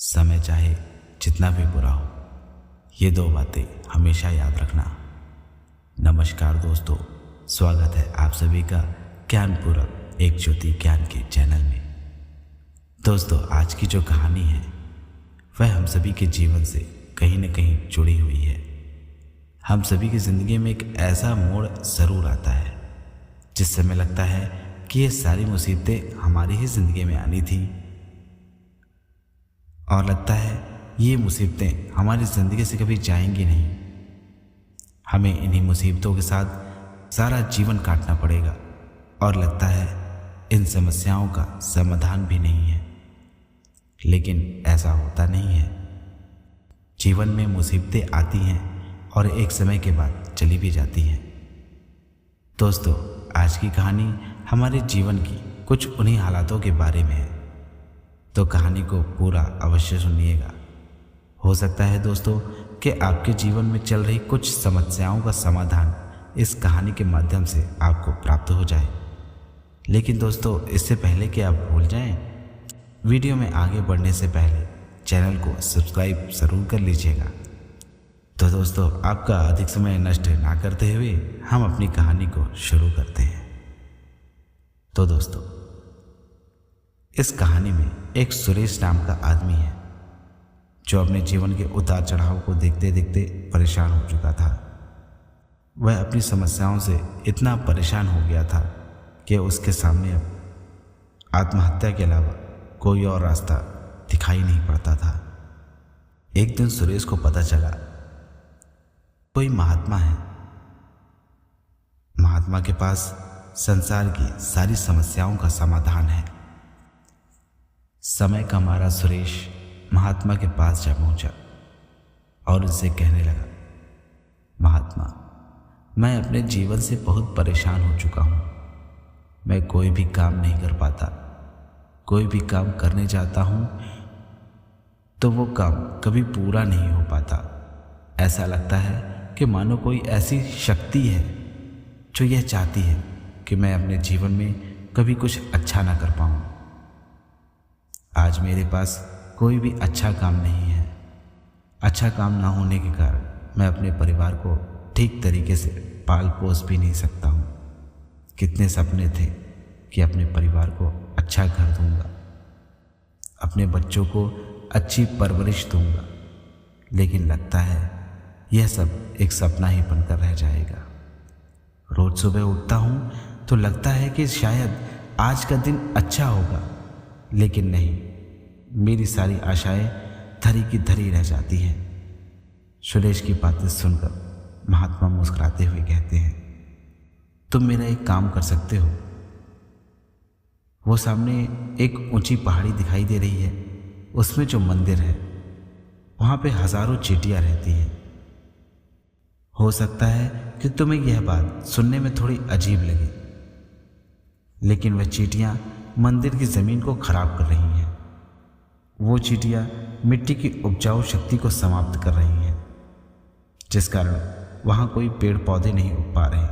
समय चाहे जितना भी बुरा हो, ये दो बातें हमेशा याद रखना। नमस्कार दोस्तों, स्वागत है आप सभी का ज्ञानपूर्वक एक ज्योति ज्ञान के चैनल में। दोस्तों, आज की जो कहानी है वह हम सभी के जीवन से कहीं न कहीं जुड़ी हुई है। हम सभी की ज़िंदगी में एक ऐसा मोड़ ज़रूर आता है जिस समय लगता है कि ये सारी मुसीबतें हमारी ही ज़िंदगी में आनी थी, और लगता है ये मुसीबतें हमारी ज़िंदगी से कभी जाएंगी नहीं। हमें इन्हीं मुसीबतों के साथ सारा जीवन काटना पड़ेगा और लगता है इन समस्याओं का समाधान भी नहीं है। लेकिन ऐसा होता नहीं है। जीवन में मुसीबतें आती हैं और एक समय के बाद चली भी जाती हैं। दोस्तों, आज की कहानी हमारे जीवन की कुछ उन्हीं हालातों के बारे में है, तो कहानी को पूरा अवश्य सुनिएगा। हो सकता है दोस्तों कि आपके जीवन में चल रही कुछ समस्याओं का समाधान इस कहानी के माध्यम से आपको प्राप्त हो जाए। लेकिन दोस्तों, इससे पहले कि आप भूल जाएं, वीडियो में आगे बढ़ने से पहले चैनल को सब्सक्राइब ज़रूर कर लीजिएगा। तो दोस्तों, आपका अधिक समय नष्ट ना करते हुए हम अपनी कहानी को शुरू करते हैं। तो दोस्तों, इस कहानी में एक सुरेश नाम का आदमी है जो अपने जीवन के उतार चढ़ाव को देखते देखते परेशान हो चुका था। वह अपनी समस्याओं से इतना परेशान हो गया था कि उसके सामने अब आत्महत्या के अलावा कोई और रास्ता दिखाई नहीं पड़ता था। एक दिन सुरेश को पता चला कोई महात्मा है। महात्मा के पास संसार की सारी समस्याओं का समाधान है। समय का मारा सुरेश महात्मा के पास जा पहुंचा और उनसे कहने लगा, महात्मा, मैं अपने जीवन से बहुत परेशान हो चुका हूँ। मैं कोई भी काम नहीं कर पाता। कोई भी काम करने जाता हूँ तो वो काम कभी पूरा नहीं हो पाता। ऐसा लगता है कि मानो कोई ऐसी शक्ति है जो यह चाहती है कि मैं अपने जीवन में कभी कुछ अच्छा ना कर पाऊँ। आज मेरे पास कोई भी अच्छा काम नहीं है। अच्छा काम ना होने के कारण मैं अपने परिवार को ठीक तरीके से पाल पोस भी नहीं सकता हूँ। कितने सपने थे कि अपने परिवार को अच्छा घर दूंगा, अपने बच्चों को अच्छी परवरिश दूंगा, लेकिन लगता है यह सब एक सपना ही बनकर रह जाएगा। रोज़ सुबह उठता हूँ तो लगता है कि शायद आज का दिन अच्छा होगा, लेकिन नहीं, मेरी सारी आशाएं धरी की धरी रह जाती हैं। सुरेश की बातें सुनकर महात्मा मुस्कुराते हुए कहते हैं, तुम मेरा एक काम कर सकते हो। वो सामने एक ऊंची पहाड़ी दिखाई दे रही है। उसमें जो मंदिर है वहाँ पे हजारों चींटियाँ रहती हैं। हो सकता है कि तुम्हें यह बात सुनने में थोड़ी अजीब लगे, लेकिन वह चींटियाँ मंदिर की ज़मीन को खराब कर रही हैं। वो चींटियाँ मिट्टी की उपजाऊ शक्ति को समाप्त कर रही हैं, जिस कारण वहाँ कोई पेड़ पौधे नहीं उग पा रहे।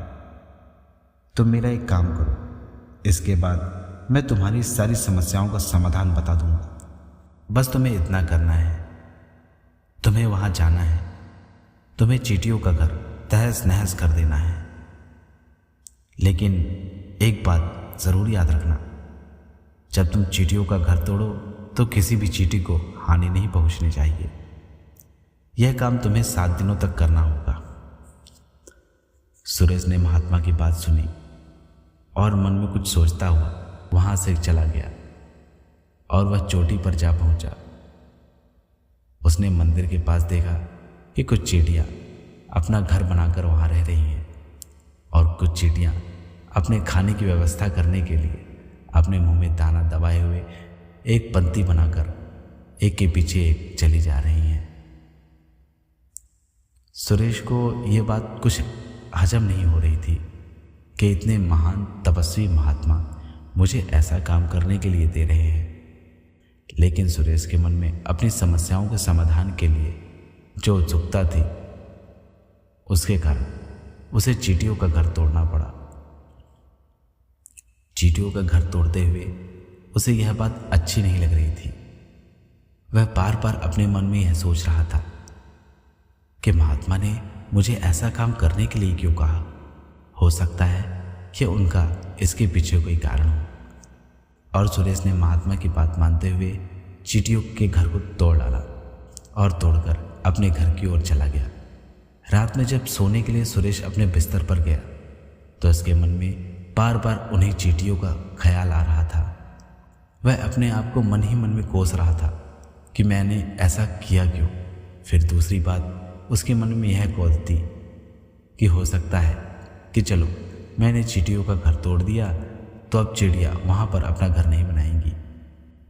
तुम मेरा एक काम करो, इसके बाद मैं तुम्हारी सारी समस्याओं का समाधान बता दूंगा। बस तुम्हें इतना करना है, तुम्हें वहाँ जाना है, तुम्हें चींटियों का घर तहस नहस कर देना है। लेकिन एक बात ज़रूर याद रखना, जब तुम चींटियों का घर तोड़ो तो किसी भी चींटी को हानि नहीं पहुंचनी चाहिए। यह काम तुम्हें 7 दिनों तक करना होगा। सुरेश ने महात्मा की बात सुनी और मन में कुछ सोचता हुआ वहां से चला गया और वह चोटी पर जा पहुंचा। उसने मंदिर के पास देखा कि कुछ चींटियां अपना घर बनाकर वहां रह रही हैं और कुछ चींटियां अपने खाने की व्यवस्था करने के लिए अपने मुंह में दाना दबाए हुए एक पंक्ति बनाकर एक के पीछे एक चली जा रही हैं। सुरेश को यह बात कुछ हजम नहीं हो रही थी कि इतने महान तपस्वी महात्मा मुझे ऐसा काम करने के लिए दे रहे हैं। लेकिन सुरेश के मन में अपनी समस्याओं के समाधान के लिए जो उत्सुकता थी, उसके कारण उसे चींटियों का घर तोड़ना पड़ा। चींटियों का घर तोड़ते हुए उसे यह बात अच्छी नहीं लग रही थी। वह बार बार अपने मन में यह सोच रहा था कि महात्मा ने मुझे ऐसा काम करने के लिए क्यों कहा। हो सकता है कि उनका इसके पीछे कोई कारण हो। और सुरेश ने महात्मा की बात मानते हुए चींटियों के घर को तोड़ डाला और तोड़कर अपने घर की ओर चला गया। रात में जब सोने के लिए सुरेश अपने बिस्तर पर गया तो उसके मन में बार बार उन्हीं चींटियों का ख्याल आ रहा था। वह अपने आप को मन ही मन में कोस रहा था कि मैंने ऐसा किया क्यों। फिर दूसरी बात उसके मन में यह कौंधती कि हो सकता है कि चलो मैंने चींटियों का घर तोड़ दिया तो अब चिड़िया वहाँ पर अपना घर नहीं बनाएंगी।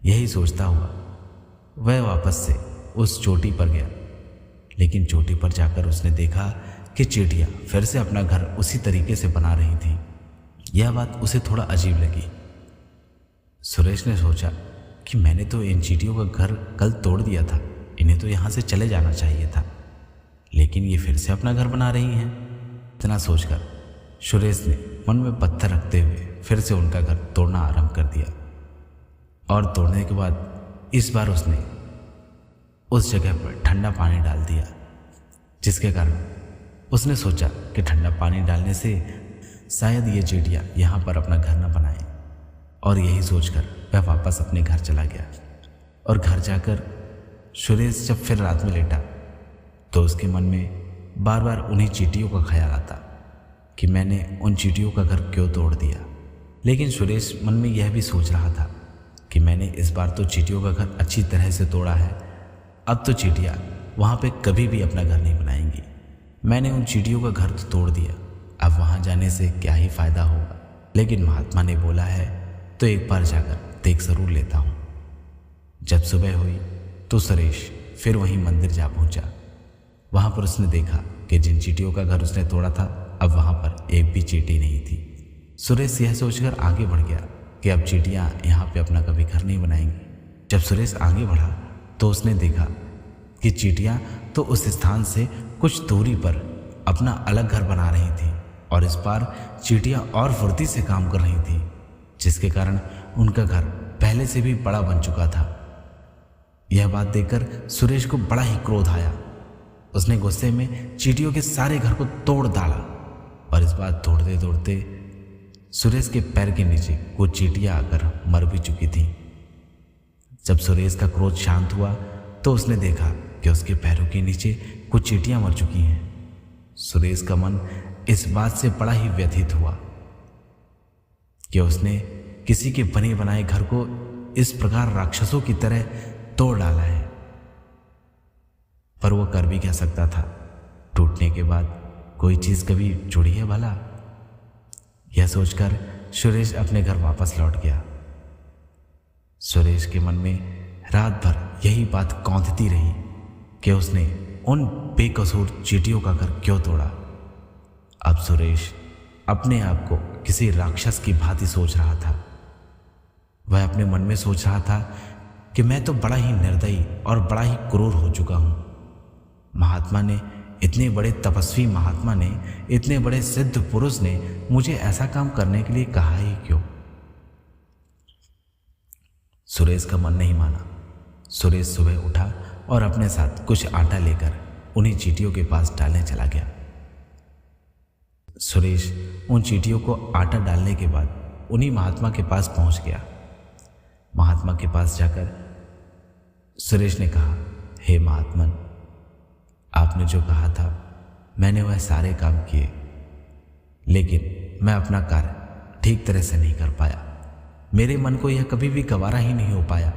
यही सोचता हुआ वह वापस से उस चोटी पर गया, लेकिन चोटी पर जाकर उसने देखा कि चिड़िया फिर से अपना घर उसी तरीके से बना रही थी। यह बात उसे थोड़ा अजीब लगी। सुरेश ने सोचा कि मैंने तो इन चींटियों का घर कल तोड़ दिया था, इन्हें तो यहाँ से चले जाना चाहिए था, लेकिन ये फिर से अपना घर बना रही हैं। इतना सोचकर सुरेश ने मन में पत्थर रखते हुए फिर से उनका घर तोड़ना आरंभ कर दिया। और तोड़ने के बाद इस बार उसने उस जगह पर ठंडा पानी डाल दिया, जिसके कारण उसने सोचा कि ठंडा पानी डालने से शायद ये चिड़िया यहाँ पर अपना घर न बनाए। और यही सोचकर वह वापस अपने घर चला गया। और घर जाकर सुरेश जब फिर रात में लेटा तो उसके मन में बार बार उन्हीं चींटियों का ख्याल आता कि मैंने उन चींटियों का घर क्यों तोड़ दिया। लेकिन सुरेश मन में यह भी सोच रहा था कि मैंने इस बार तो चींटियों का घर अच्छी तरह से तोड़ा है, अब तो चींटियाँ वहाँ पे कभी भी अपना घर नहीं बनाएंगी। मैंने उन चींटियों का घर तो तोड़ दिया, अब वहाँ जाने से क्या ही फ़ायदा होगा। लेकिन महात्मा ने बोला है तो एक बार जाकर देख ज़रूर लेता हूँ। जब सुबह हुई तो सुरेश फिर वहीं मंदिर जा पहुँचा। वहाँ पर उसने देखा कि जिन चींटियों का घर उसने तोड़ा था अब वहाँ पर एक भी चींटी नहीं थी। सुरेश यह सोचकर आगे बढ़ गया कि अब चींटियाँ यहाँ पे अपना कभी घर नहीं बनाएंगी। जब सुरेश आगे बढ़ा तो उसने देखा कि चींटियाँ तो उस स्थान से कुछ दूरी पर अपना अलग घर बना रही थी, और इस बार चींटियाँ और फुर्ती से काम कर रही थी, जिसके कारण उनका घर पहले से भी बड़ा बन चुका था। यह बात देखकर सुरेश को बड़ा ही क्रोध आया। उसने गुस्से में चींटियों के सारे घर को तोड़ डाला, और इस बार तोड़ते तोड़ते सुरेश के पैर के नीचे कुछ चींटियाँ आकर मर भी चुकी थी। जब सुरेश का क्रोध शांत हुआ तो उसने देखा कि उसके पैरों के नीचे कुछ चींटियाँ मर चुकी हैं। सुरेश का मन इस बात से बड़ा ही व्यथित हुआ कि उसने किसी के बने बनाए घर को इस प्रकार राक्षसों की तरह तोड़ डाला है। पर वो कर भी क्या सकता था, टूटने के बाद कोई चीज़ कभी जुड़ी है भला। यह सोचकर सुरेश अपने घर वापस लौट गया। सुरेश के मन में रात भर यही बात कौंधती रही कि उसने उन बेकसूर चींटियों का घर क्यों तोड़ा। अब सुरेश अपने आप को किसी राक्षस की भांति सोच रहा था। वह अपने मन में सोच रहा था कि मैं तो बड़ा ही निर्दयी और बड़ा ही क्रूर हो चुका हूँ। महात्मा ने, इतने बड़े तपस्वी महात्मा ने, इतने बड़े सिद्ध पुरुष ने मुझे ऐसा काम करने के लिए कहा ही क्यों। सुरेश का मन नहीं माना। सुरेश सुबह उठा और अपने साथ कुछ आटा लेकर उन्हीं चींटियों के पास डालने चला गया। सुरेश उन चींटियों को आटा डालने के बाद उन्हीं महात्मा के पास पहुंच गया। महात्मा के पास जाकर सुरेश ने कहा, हे महात्मन, आपने जो कहा था मैंने वह सारे काम किए, लेकिन मैं अपना कार्य ठीक तरह से नहीं कर पाया। मेरे मन को यह कभी भी गवारा ही नहीं हो पाया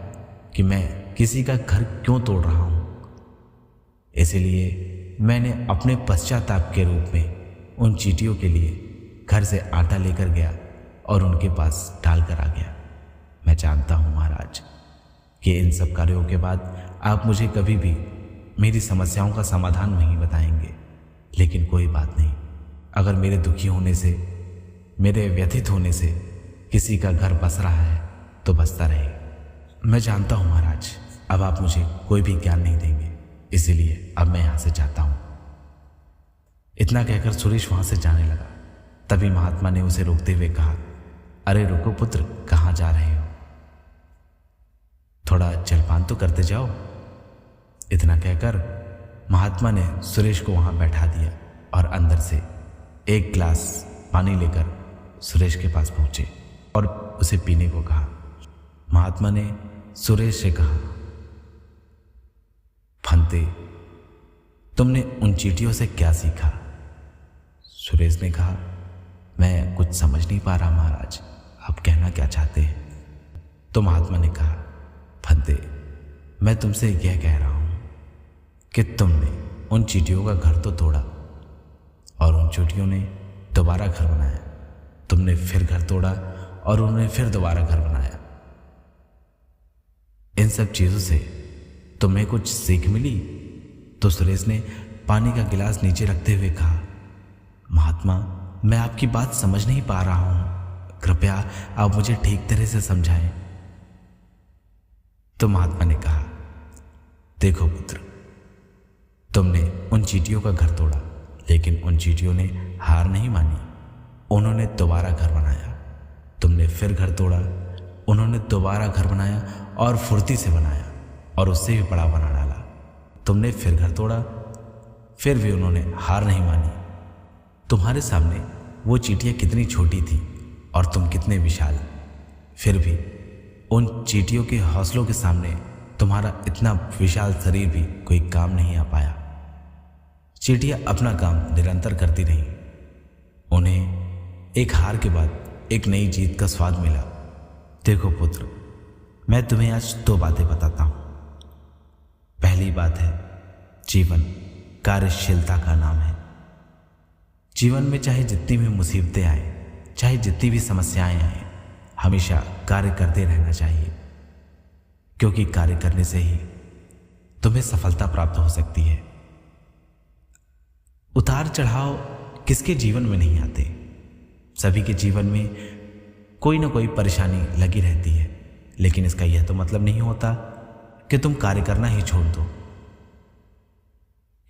कि मैं किसी का घर क्यों तोड़ रहा हूँ। इसलिए मैंने अपने पश्चाताप के रूप में उन चींटियों के लिए घर से आटा लेकर गया और उनके पास डाल कर आ गया। मैं जानता हूँ महाराज कि इन सब कार्यों के बाद आप मुझे कभी भी मेरी समस्याओं का समाधान नहीं बताएंगे, लेकिन कोई बात नहीं। अगर मेरे दुखी होने से, मेरे व्यथित होने से किसी का घर बस रहा है तो बसता रहे। मैं जानता हूँ महाराज, अब आप मुझे कोई भी ज्ञान नहीं देंगे, इसीलिए अब मैं यहाँ से जाता हूँ। इतना कहकर सुरेश वहाँ से जाने लगा। तभी महात्मा ने उसे रोकते हुए कहा, अरे रुको पुत्र, कहाँ जा रहे हो? थोड़ा जलपान तो करते जाओ। इतना कहकर महात्मा ने सुरेश को वहाँ बैठा दिया और अंदर से एक गिलास पानी लेकर सुरेश के पास पहुँचे और उसे पीने को कहा। महात्मा ने सुरेश से कहा, फंते, तुमने उन चींटियों से क्या सीखा? सुरेश ने कहा, मैं कुछ समझ नहीं पा रहा महाराज, आप कहना क्या चाहते हैं? तो महात्मा ने कहा, फंते, मैं तुमसे यह कह रहा हूं कि तुमने उन चींटियों का घर तो तोड़ा और उन चींटियों ने दोबारा घर बनाया। तुमने फिर घर तोड़ा और उन्होंने फिर दोबारा घर बनाया। इन सब चीजों से तुम्हें कुछ सीख मिली? तो सुरेश ने पानी का गिलास नीचे रखते हुए कहा, महात्मा, मैं आपकी बात समझ नहीं पा रहा हूं, कृपया आप मुझे ठीक तरह से समझाएं। तो महात्मा ने कहा, देखो पुत्र, तुमने उन चींटियों का घर तोड़ा, लेकिन उन चींटियों ने हार नहीं मानी। उन्होंने दोबारा घर बनाया। तुमने फिर घर तोड़ा, उन्होंने दोबारा घर बनाया और फुर्ती से बनाया और उससे भी बड़ा बना डाला। तुमने फिर घर तोड़ा, फिर भी उन्होंने हार नहीं मानी। तुम्हारे सामने वो चींटियां कितनी छोटी थी और तुम कितने विशाल, फिर भी उन चींटियों के हौसलों के सामने तुम्हारा इतना विशाल शरीर भी कोई काम नहीं आ पाया। चींटियां अपना काम निरंतर करती रहीं। उन्हें एक हार के बाद एक नई जीत का स्वाद मिला। देखो पुत्र, मैं तुम्हें आज 2 बातें बताता हूं। पहली बात है, जीवन कार्यशीलता का नाम है। जीवन में चाहे जितनी भी मुसीबतें आए, चाहे जितनी भी समस्याएं आए, हमेशा कार्य करते रहना चाहिए, क्योंकि कार्य करने से ही तुम्हें सफलता प्राप्त हो सकती है। उतार चढ़ाव किसके जीवन में नहीं आते? सभी के जीवन में कोई ना कोई परेशानी लगी रहती है, लेकिन इसका यह तो मतलब नहीं होता कि तुम कार्य करना ही छोड़ दो,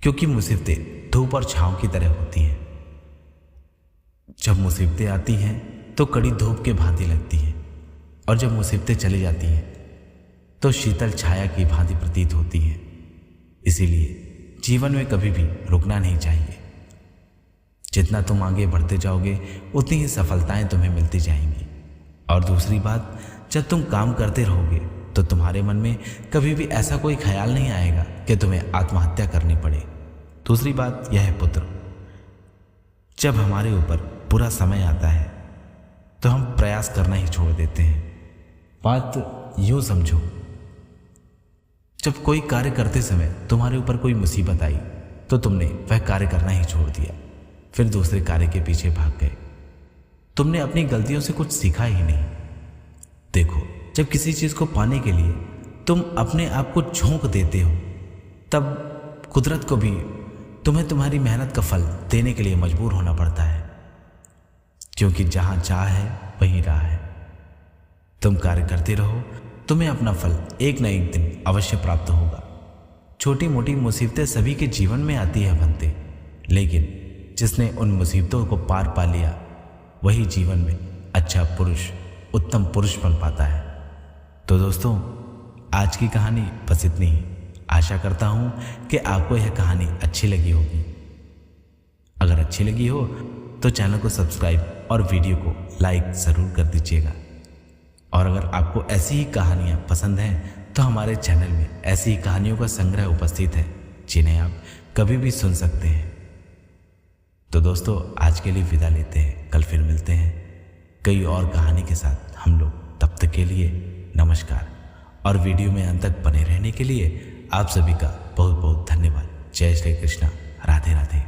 क्योंकि मुसीबतें धूप और छांव की तरह होती हैं। जब मुसीबतें आती हैं तो कड़ी धूप के भांति लगती हैं, और जब मुसीबतें चली जाती हैं तो शीतल छाया की भांति प्रतीत होती हैं। इसीलिए जीवन में कभी भी रुकना नहीं चाहिए। जितना तुम आगे बढ़ते जाओगे, उतनी ही सफलताएं तुम्हें मिलती जाएंगी। और दूसरी बात, जब तुम काम करते रहोगे तो तुम्हारे मन में कभी भी ऐसा कोई ख्याल नहीं आएगा कि तुम्हें आत्महत्या करनी पड़े। दूसरी बात यह है पुत्र, जब हमारे ऊपर बुरा समय आता है तो हम प्रयास करना ही छोड़ देते हैं। बात यूं समझो, जब कोई कार्य करते समय तुम्हारे ऊपर कोई मुसीबत आई तो तुमने वह कार्य करना ही छोड़ दिया, फिर दूसरे कार्य के पीछे भाग गए। तुमने अपनी गलतियों से कुछ सीखा ही नहीं। देखो, जब किसी चीज को पाने के लिए तुम अपने आप को झोंक देते हो, तब कुदरत को भी तुम्हें तुम्हारी मेहनत का फल देने के लिए मजबूर होना पड़ता है, क्योंकि जहां चाह है वहीं राह है। तुम कार्य करते रहो, तुम्हें अपना फल एक न एक दिन अवश्य प्राप्त होगा। छोटी मोटी मुसीबतें सभी के जीवन में आती है बनते, लेकिन जिसने उन मुसीबतों को पार पा लिया वही जीवन में अच्छा पुरुष, उत्तम पुरुष बन पाता है। तो दोस्तों, आज की कहानी बस इतनी ही। आशा करता हूं कि आपको यह कहानी अच्छी लगी होगी। अगर अच्छी लगी हो तो चैनल को सब्सक्राइब और वीडियो को लाइक ज़रूर कर दीजिएगा। और अगर आपको ऐसी ही कहानियाँ पसंद हैं तो हमारे चैनल में ऐसी ही कहानियों का संग्रह उपस्थित है, जिन्हें आप कभी भी सुन सकते हैं। तो दोस्तों, आज के लिए विदा लेते हैं। कल फिर मिलते हैं कई और कहानी के साथ हम लोग। तब तक के लिए नमस्कार, और वीडियो में अंत तक बने रहने के लिए आप सभी का बहुत बहुत धन्यवाद। जय श्री कृष्णा, राधे राधे।